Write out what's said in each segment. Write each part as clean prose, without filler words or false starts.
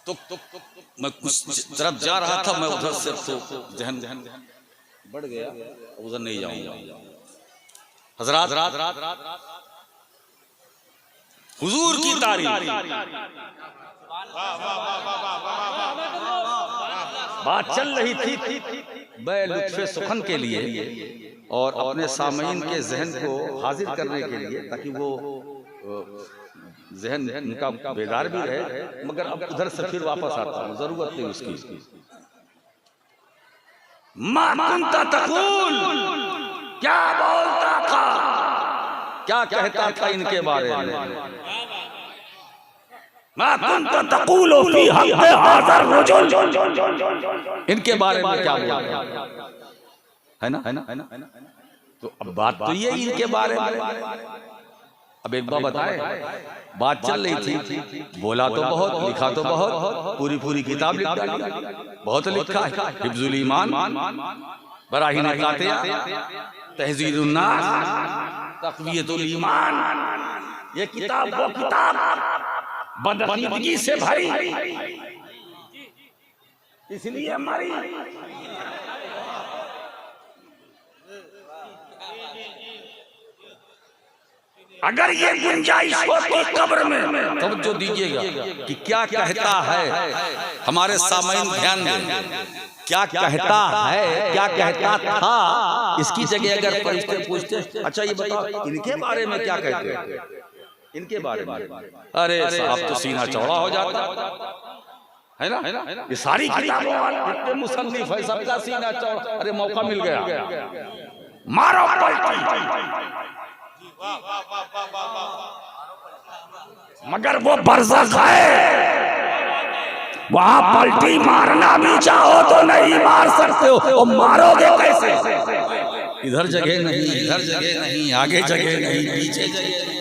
तो मैं कुछ तरफ जा रहा था, मैं उधर से तो जहन बढ़ गया, उधर नहीं जाऊंगा। हजरात हुजूर की तारीफ, बात चल रही थी लुत्फ़े सुखन के लिए और अपने सामीन के जहन को हाजिर करने के लिए, ताकि वो जहन उनका बेदार भी रहे, मगर अब उधर से फिर वापस आता हूँ, जरूरत नहीं उसकी। मा कुंता तक़ूल, क्या बोलता था, क्या कहता था इनके बारे में। मा कुंता तक़ूल फी हक़्क़ि हाज़ा रजुल, इनके बारे में क्या बोलता है ना। तो अब बात तो ये इनके बारे में। अब एक बार बताए, बात चल रही थी, बोला तो बहुत, लिखा तो बहुत, पूरी किताब लिख डाली, बहुत लिखा है। हिफ्ज़ुल ईमान, बराहीन कातिया, तहज़ीरुन नास, तक़वियतुल ईमान, ये किताब वो किताब बदअक़ीदगी से भरी, इसलिए मरी। अगर ये गुंजाइश होती कब्र में, तवज्जो दीजिएगा कि क्या कहता है, हमारे सामईन ध्यान दें, क्या कहता है, क्या कहता था। इसकी जगह अगर फरिश्ते पूछते, अच्छा ये बताओ इनके बारे में क्या कहते हैं, इनके बारे में, अरे साहब तो सीना चौड़ा हो जाता है ना। ये सारी किताबों वाले मुसन्निफ है, सबका सीना चौड़ा, अरे मौका मिल गया, मारो पलटी। मगर वो बरज़ख है, वहां पलटी मारना भी चाहो तो नहीं मार सकते हो, और मारोगे कैसे। इधर जगह नहीं, इधर जगह नहीं, आगे जगह नहीं, पीछे जगह नहीं।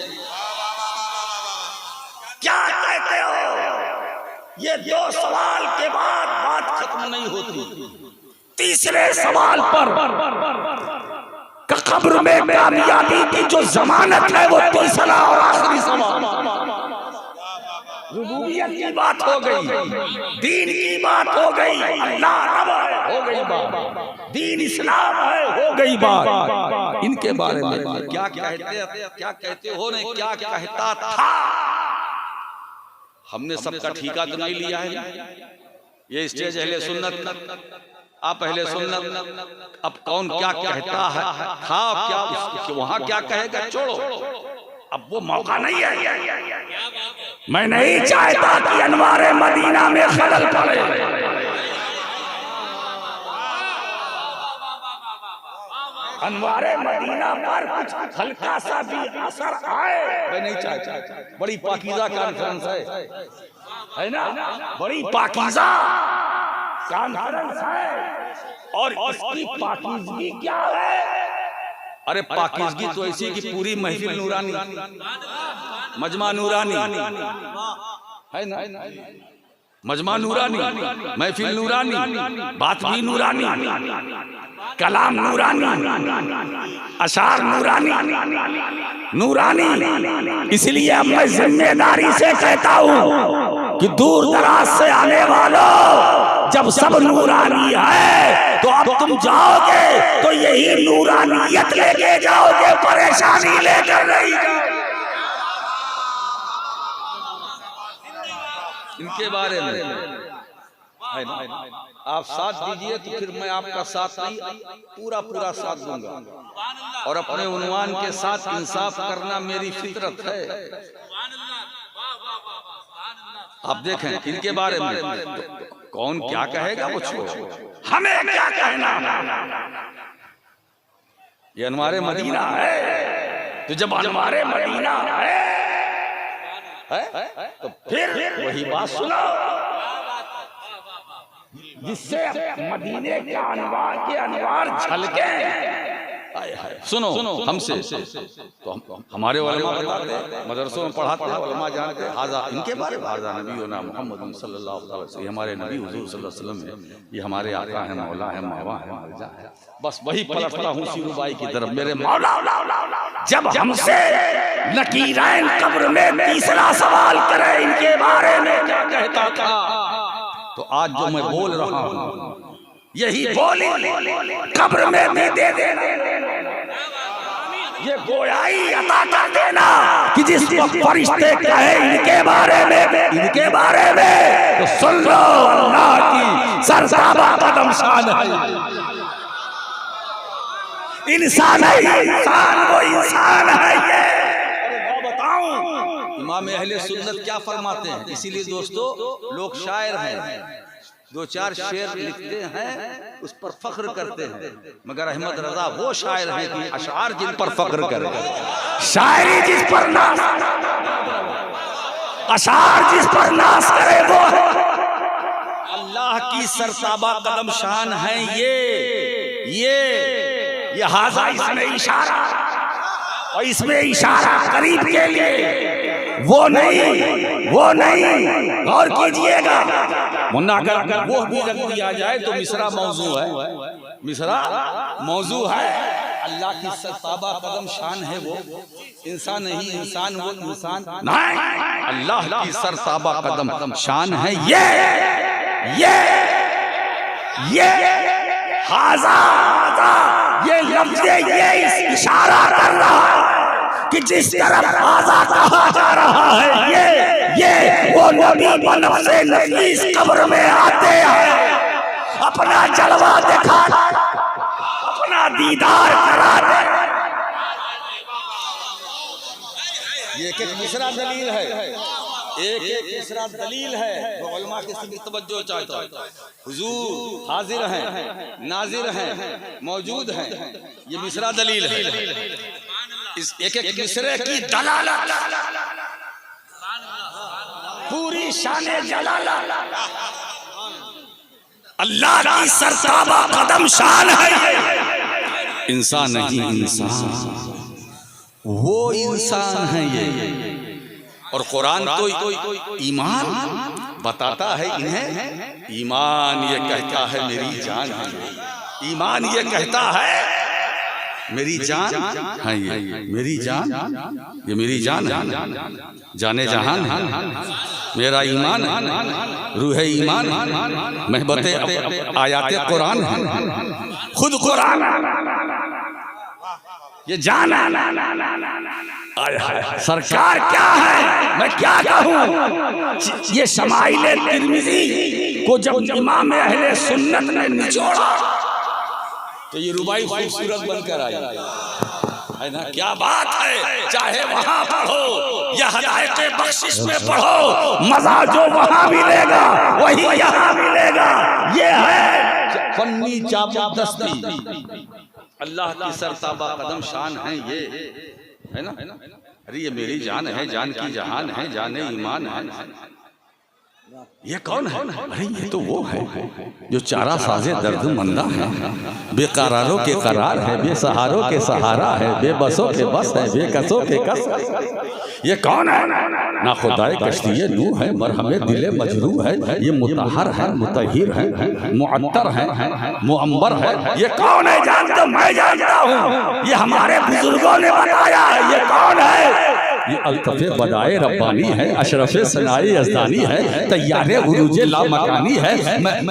क्या कहते हो। ये दो सवाल के बाद बात खत्म नहीं होती। तीसरे सवाल पर कब्र में कामयाबी की जो जमानत है, वो तीसरा और आखिरी सवाल। रुबूबियत की बात हो गई, दीन की बात हो गई, अल्लाह रब है हो गई बात, दीन इस्लाम है हो गई बात। इनके बारे में क्या कहते हो ने, क्या कहता था। हमने सबका ठेका तो नहीं लिया है। ये स्टेज अहले सुन्नत, आप अहले सुन्नत, अब कौन क्या कहता है, था क्या वहां क्या कहेगा, छोड़ो, अब वो मौका नहीं है। मैं नहीं चाहता कि अनवारे मदीना में खलल पड़े। अनवारे मदीना पर कुछ हल्का सा भी असर आए, मैं नहीं चाहता। बड़ी पाकीज़ा कॉन्फ्रेंस है ना, बड़ी पाकीज़ा कॉन्फ्रेंस है, और इसकी पाकीज़गी क्या है। अरे पाकीज़गी तो ऐसी कि पूरी महफिल नूरानी, मजमा नूरानी है ना, मजमा नूरानी, महफिल नूरानी, बात भी नूरानी, कलाम नूरानी, अशार नूरानी, नूरानी। इसलिए अब मैं जिम्मेदारी से कहता हूँ कि दूर दराज से आने वालों, जब सब नूरानी है तो अब तुम जाओगे तो यही नूरानियत लेके जाओगे, परेशानी लेकर नहीं जाओगे। इनके बारे में है ना, आप साथ दीजिए तो फिर मैं आपका साथ नहीं, पूरा साथ दूंगा, और अपने उन्वान के साथ इंसाफ करना मेरी फितरत है। आप देखें इनके बारे में तो कौन क्या कहेगा, वो छोड़ो, हमें क्या कहना। ये अनवारे मदीना है, तो जब अनवारे मदीना है तो फिर वही बात सुनो, जिससे मदीने के अनवार झलके, सुनो हमसे तो हमारे उलमा बताते हैं, मदरसों में पढ़ाते हैं, उलमा जानते हैं, हाजा इनके बारे में, हाजा नबीना मुहम्मद सल्लल्लाहु अलैहि वसल्लम, हमारे नबी हुजूर सल्लल्लाहु अलैहि वसल्लम है, ये हमारे आका है, मौला है, मावा है, मर्जा है। बस वही पलटता हूँ सीरूबाई की तरफ, मेरे मौला जब हमसे नकीरैन कब्र में तीसरा सवाल करे इनके बारे में क्या कहता था, तो आज जो मैं बोल रहा हूँ यही बोली कब्र में भी दे देना, ये गोयाई अता कर देना कि जिस वक्त फरिश्ते कहे इनके बारे में तो सुन लो अल्लाह की सरसाबा कदम शान है। इंसान है, इंसान वो इंसान है ये। बताऊं इमाम अहले सुन्नत क्या फरमाते हैं, इसीलिए दोस्तों लोग शायर हैं, दो चार शेर लिखते हैं उस पर फख्र करते हैं, मगर अहमद रजा वो शायर हैं कि अशआर जिन पर फख्र करे, शायरी जिस पर नाज, अशआर जिस पर नाज करे वो अल्लाह की सरसाबा कदम शान है ये हाजा इसमें इशारा, और इसमें इशारा करीब के लिए वो नहीं गौर कीजिएगा, वरना अगर वो भी रख दिया जाए तो मिसरा मौजू है। अल्लाह की सरसाबा कदम शान है वो इंसान नहीं, इंसान वो इंसान नहीं, अल्लाह की सरसाबा कदम शान है ये हाजा ये लफ्ज़ ये इशारा कर रहा है कि जिस तरफ हाजा कहा जा रहा है ये वो नबी बनफ़्से नफीस कब्र में आते हैं, अपना जलवा दिखा, अपना दीदार करा दे। ये एक मिसरा दलील है, एक मिसरा दलील है, वो उलमा के सिर्फ तवज्जो चाहता है। हुजूर हाजिर हैं, नाजिर हैं, मौजूद हैं, ये मिसरा दलील है। इस एक मिसरे की दलालत पूरी शाने जलाला, अल्लाह की सरसाबा कदम शान है, इंसान नहीं इंसान वो इंसान है ये। और कुरान तो ईमान बताता है इन्हें, ईमान ये कहता है मेरी जान है, ईमान ये कहता है मेरी जान है, ये मेरी जान, ये मेरी जान है, जाने जहान है, मेरा ईमान है, रूह ईमान, महबते आयाते कुरान है, खुद कुरान ये जाना। सरकार क्या है, मैं क्या कहूँ, ये शमाइल तिर्मिज़ी को जब इमाम अहले सुन्नत ने निचोड़ा तो ये रुबाई खूबसूरत बनकर आई है ना, क्या बात है। चाहे वहाँ पढ़ो या हिदायत बख्शिश में पढ़ो, मजा जो वहाँ मिलेगा वही यहाँ मिलेगा। ये है फन्नी चाबदस्ती, अल्लाह की सरसाबा कदम शान है ये, है ना। अरे ये मेरी जान है, जान की जहान है, जाने ईमान है। ये कौन है? अरे ये तो वो है जो चारा साजे दर्द मंदा है, बेकरारों के करार है, बेसहारों के सहारा है, बेबसों के बस है, बेकसों के कस। ये कौन है? ना खुदाए कश्तिये नू है, मरहमे दिले मजरू है, ये मुतहर है, मुतहिर है, मुअत्तर है, मुअम्बर है। ये कौन है? जानता मैं जानता हूँ, ये हमारे बुजुर्गों ने बताया है। ये कौन है? ये अल्तफ़े बदाए रब्बानी है, अशरफ़े सनाए यज़दानी है, तैयारे उरूजे लामकानी है,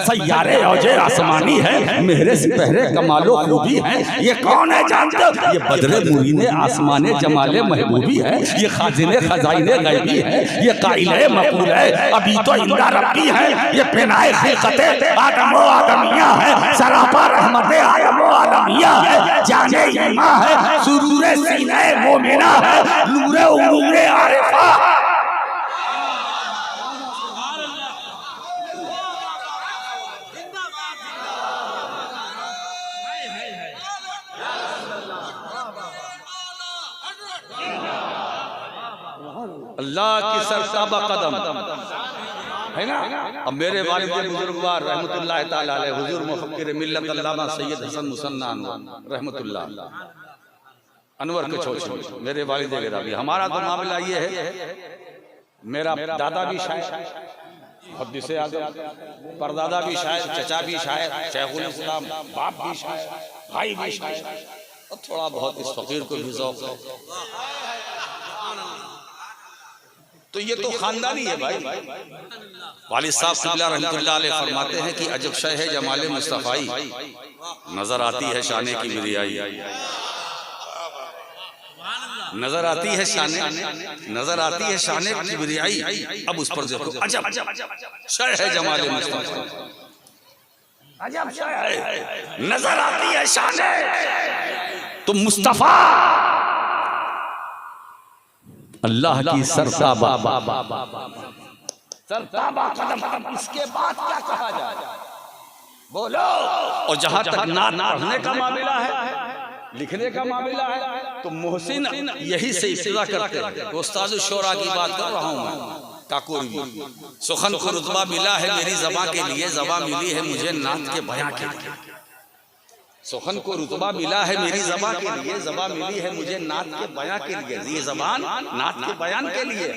सैयारे औजे आसमानी है, मेहरे सिपहरे कमालो खूबी है। ये कौन है जानते हो? ये बदरे मुरीने आसमाने जमाले महबूबी है, ये खाजिने खजाइने गैबी है, ये काइले मक़ूल है, अभी तो इंदा रब्बी है, ये पिनाए खिलक़ते आदमो आदमिया है, सरापा रहमते आयमो आलमिया है, जाने ईमा है, सुरूरे सीने मोमिना है, नूरे उरूरे आरिफा। अल्लाह की सरसाबा कदम है ना। अब मेरे वालिद बुजुर्गवार रहमतुल्लाह ताला अलैह हुजूर मुफक्किर मिल्लत अल्लामा सैयद हसन मुसन्ना रहमतुल्लाह अनवर के छोटे मेरे वालिद वगैरह भी। हमारा तो मामला ये है, मेरा दादा भी शायर, मुहद्दिस आज़म, परदादा भी शायर, चचा भी शायर, शेखुल इस्लाम, बाप भी शायर, भाई भी शायर, और थोड़ा बहुत इस फकीर को भी ज़ौक़ है। तो ये तो खानदानी है भाई। वालिद साहब क़िबला रहमतुल्लाह अलैह फरमाते हैं कि अजब शय है जमाले मुस्तफ़ाई, नजर आती है शाने की बिरियाई, नजर आती है शाने, नजर आती है शाने की बिरियाई। अब उस पर देखो अजब शय है जमाले मुस्तफ़ा, अजब शय है, नजर आती है शाने। तो मुस्तफ़ा अल्लाह की सरताबा कदम, इसके बाद क्या कहा जाए बोलो। और जहां तक नात पढ़ने का मामला है, लिखने का मामला है, तो मोहसिन यही से इब्तिदा करते हैं। उस्ताद शोरा की बात कर रहा हूं मैं, काकोर भी सुखन को रुतबा मिला है मेरी ज़बां के लिए, ज़बां मिली है मुझे नात के बयां के लिए। सुखन को रुतबा मिला है मेरी ज़बां के लिए, ज़बां मिली है मुझे नात के बयां के लिए। ये ज़बान नात के बयान के लिए।